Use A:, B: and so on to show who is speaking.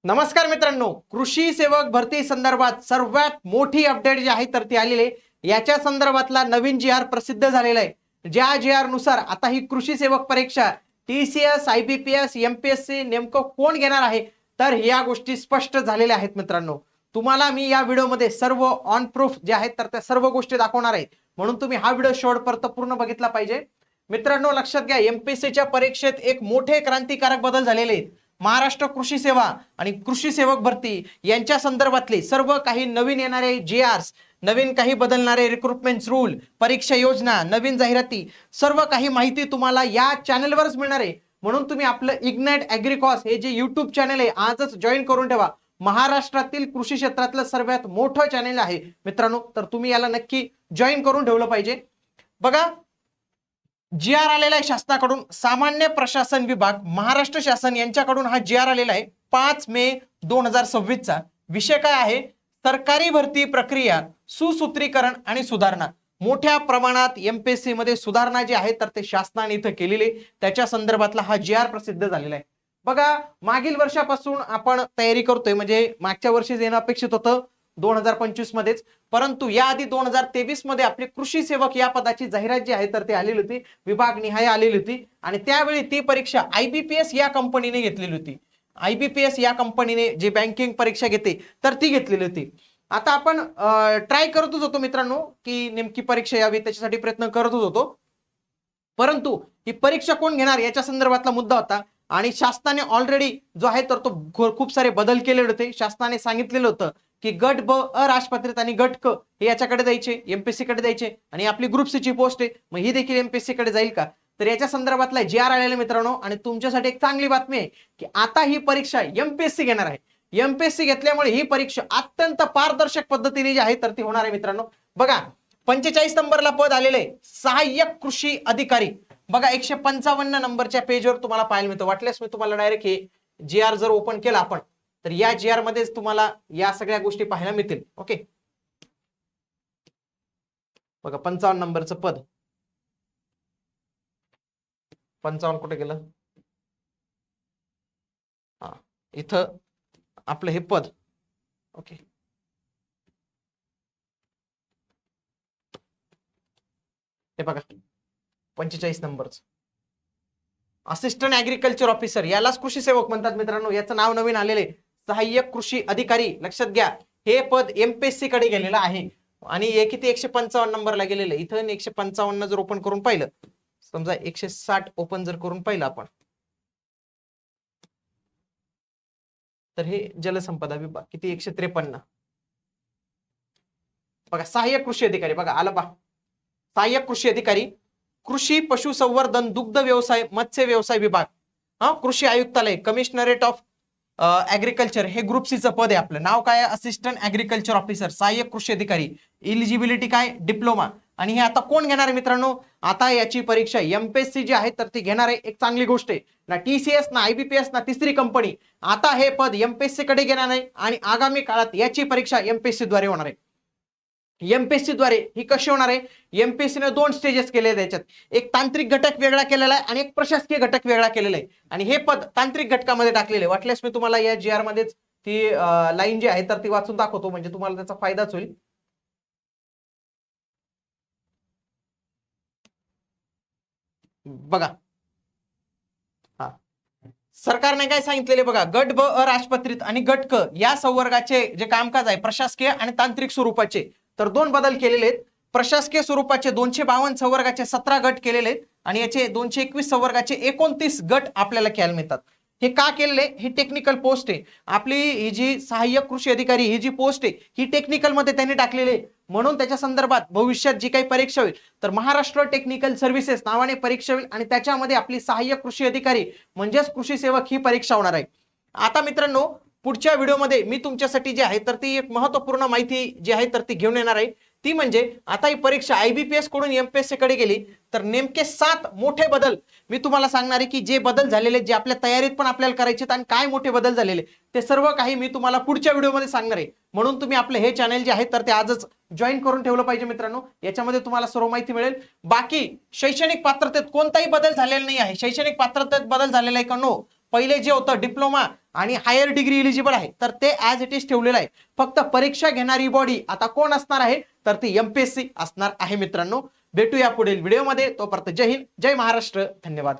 A: नमस्कार मित्रांनो, कृषी सेवक भरती संदर्भात सर्वात मोठी अपडेट जी आहे तर ती आलेली आहे। याच्या संदर्भातला नवीन जी आर प्रसिद्ध झालेला आहे। ज्या जी आर नुसार आता ही कृषी सेवक परीक्षा TCS, IBPS, MPSC नेमकं कोण घेणार आहे, तर या गोष्टी स्पष्ट झालेल्या आहेत मित्रांनो। तुम्हाला मी या व्हिडिओमध्ये सर्व ऑन प्रूफ जे आहेत तर त्या सर्व गोष्टी दाखवणार आहे, म्हणून तुम्ही हा व्हिडिओ शेवटपर्यंत पूर्ण बघितला पाहिजे। मित्रांनो लक्षात घ्या, MPSCच्या परीक्षेत एक मोठे क्रांतिकारक बदल झालेले आहेत। महाराष्ट्र कृषी सेवा आणि कृषी सेवक भरती यांच्या संदर्भातले सर्व काही नवीन येणारे JRs, नवीन काही बदलणारे रिक्रुटमेंट रूल, परीक्षा योजना, नवीन जाहिराती, सर्व काही माहिती तुम्हाला या चॅनलवरच मिळणार आहे। म्हणून तुम्ही आपलं इग्नाइट ॲग्रिकॉस हे जे YouTube चॅनल आहे आजच जॉईन करून ठेवा। महाराष्ट्रातील कृषी क्षेत्रातलं सर्वात मोठं चॅनल आहे मित्रांनो, तर तुम्ही याला नक्की जॉईन करून ठेवलं पाहिजे। बघा, GR आलेला आहे शासनाकडून, सामान्य प्रशासन विभाग महाराष्ट्र शासन यांच्याकडून हा GR आलेला आहे 5 मे 2026 चा। विषय काय आहे? सरकारी भरती प्रक्रिया सुसूत्रीकरण आणि सुधारणा। मोठ्या प्रमाणात MPSC मध्ये सुधारणा जी आहे तर ते शासनाने इथं केलेली, त्याच्या संदर्भातला हा GR प्रसिद्ध झालेला आहे। बघा, मागील वर्षापासून आपण तयारी करतोय, म्हणजे मागच्या वर्षी येणं अपेक्षित होतं 2025 मध्येच, परंतु याआधी 2023 मध्ये आपले कृषी सेवक या पदाची जाहिरात जी आहे तर ती आलेली होती, विभाग निहाय आलेली होती, आणि त्यावेळी ती परीक्षा IBPS या कंपनीने घेतलेली होती। IBPS या कंपनीने जे बँकिंग परीक्षा घेते तर ती घेतलेली होती। आता आपण ट्राय करतच होतो मित्रांनो की नेमकी परीक्षा यावी, त्याच्यासाठी प्रयत्न करतच होतो, परंतु ही परीक्षा कोण घेणार याच्या संदर्भातला मुद्दा होता। आणि शासनाने ऑलरेडी जो आहे तर तो खूप सारे बदल केलेले होते। शासनाने सांगितलेलं होतं की गट ब अराजपत्रित आणि गट क हे याच्याकडे द्यायचे, MPSC कडे द्यायचे, आणि आपली ग्रुप सी ची पोस्ट आहे मग ही देखील MPSC कडे जाईल का, तर याच्या संदर्भातला GR आलेला मित्रांनो। आणि तुमच्यासाठी एक चांगली बातमी आहे की आता ही परीक्षा MPSC घेणार आहे। MPSC घेतल्यामुळे ही परीक्षा अत्यंत पारदर्शक पद्धतीने जी आहे तर ती होणार आहे मित्रांनो। बघा, 45 नंबरला पद आलेले आहे सहाय्यक कृषी अधिकारी। बघा, 155 नंबरच्या पेजवर तुम्हाला पाहायला मिळतं। वाटल्यास मी तुम्हाला डायरेक्ट हे GR जर ओपन केला आपण, तर या GR मध्येच तुम्हाला या सगळ्या गोष्टी पाहायला मिळतील। ओके, बघा 55 नंबरचं पद, 55 कुठे गेलं? हा, इथं आपलं हे पद। ओके, हे बघा 45 नंबरचं असिस्टंट ऍग्रिकल्चर ऑफिसर, यालाच कृषी सेवक म्हणतात मित्रांनो। याचं नाव नवीन आलेले सहाय्यक कृषी अधिकारी। लक्षात घ्या, हे पद MPSC कडे गेलेलं आहे, आणि हे किती 155 नंबरला गेलेलं आहे। इथं 155 जर ओपन करून पाहिलं, समजा 160 ओपन जर करून पाहिलं आपण, तर हे जलसंपदा विभाग किती 153। बघा, सहाय्यक कृषी अधिकारी, बघा आलं पहा, सहाय्यक कृषी अधिकारी, कृषी पशुसंवर्धन दुग्ध व्यवसाय मत्स्य व्यवसाय विभाग, कृषी आयुक्तालय, कमिशनरेट ऑफ ऍग्रिकल्चर, हे ग्रुप सी चं पद आहे। आपलं नाव काय आहे? असिस्टंट ऍग्रिकल्चर ऑफिसर, सहाय्यक कृषी अधिकारी। इलिजिबिलिटी काय? डिप्लोमा। आणि हे आता कोण घेणार आहे मित्रांनो? आता याची परीक्षा MPSC जी आहे तर ती घेणार आहे। एक चांगली गोष्ट आहे, ना TCS ना IBPS ना तिसरी कंपनी आता हे पद MPSC कडे घेणार आहे, आणि आगामी काळात याची परीक्षा MPSC द्वारे होणार आहे। MPSC द्वारे ही कशी होणार आहे? MPSC ने 2 स्टेजेस केले आहेत याच्यात, एक तांत्रिक घटक वेगळा केलेला आहे आणि एक प्रशासकीय घटक वेगळा केलेला आहे, आणि हे पद तांत्रिक घटकामध्ये टाकलेले। वाटल्यास मी तुम्हाला या GR मध्येच ती लाईन जी आहे तर ती वाचून दाखवतो, म्हणजे तुम्हाला त्याचा फायदाच होईल। बघा, हा, सरकारने काय सांगितलेले बघा, गट ब अराजपत्रित आणि गट क या संवर्गाचे जे कामकाज आहे प्रशासकीय आणि तांत्रिक स्वरूपाचे, तर 2 बदल केलेले आहेत। प्रशासकीय स्वरूपाचे 252 संवर्गाचे 17 गट केलेले आहेत, आणि याचे 221 संवर्गाचे 29 गट आपल्याला घ्यायला मिळतात। हे का केलेले? ही टेक्निकल पोस्ट आहे आपली, ही जी सहाय्यक कृषी अधिकारी ही जी पोस्ट आहे ही टेक्निकल मध्ये त्यांनी टाकलेली आहे, म्हणून त्याच्या संदर्भात भविष्यात जी काही परीक्षा होईल तर महाराष्ट्र टेक्निकल सर्व्हिसेस नावाने परीक्षा होईल, आणि त्याच्यामध्ये आपली सहाय्यक कृषी अधिकारी म्हणजेच कृषी सेवक ही परीक्षा होणार आहे। आता मित्रांनो, पुढच्या व्हिडिओमध्ये मी तुमच्यासाठी जे आहे तर ती एक महत्त्वपूर्ण माहिती जी आहे तर ती घेऊन येणार आहे। ती म्हणजे आता ही परीक्षा IBPS कडून MPSC कडे गेली तर नेमके 7 मोठे बदल मी तुम्हाला सांगणार आहे, की जे बदल झालेले, जे आपल्या तयारीत पण आपल्याला करायचे, आणि काय मोठे बदल झालेले ते सर्व काही मी तुम्हाला पुढच्या व्हिडिओमध्ये सांगणार आहे। म्हणून तुम्ही आपले हे चॅनल जे आहे तर ते आजच जॉईन करून ठेवलं पाहिजे मित्रांनो, याच्यामध्ये तुम्हाला सर्व माहिती मिळेल। बाकी शैक्षणिक पात्रतेत कोणताही बदल झालेला नाही आहे। शैक्षणिक पात्रतेत बदल झालेला आहे का? नो। पहिले जे होतं डिप्लोमा आणि हायर डिग्री इलिजिबल आहे तर ते ऍज इट इज ठेवलेलं आहे. फक्त परीक्षा घेणारी बॉडी आता कोण असणार आहे तर ती एमपीएससी असणार आहे मित्रांनो. भेटूया पुढील व्हिडिओमध्ये. तोपर्यंत जय हिंद, जय महाराष्ट्र, धन्यवाद.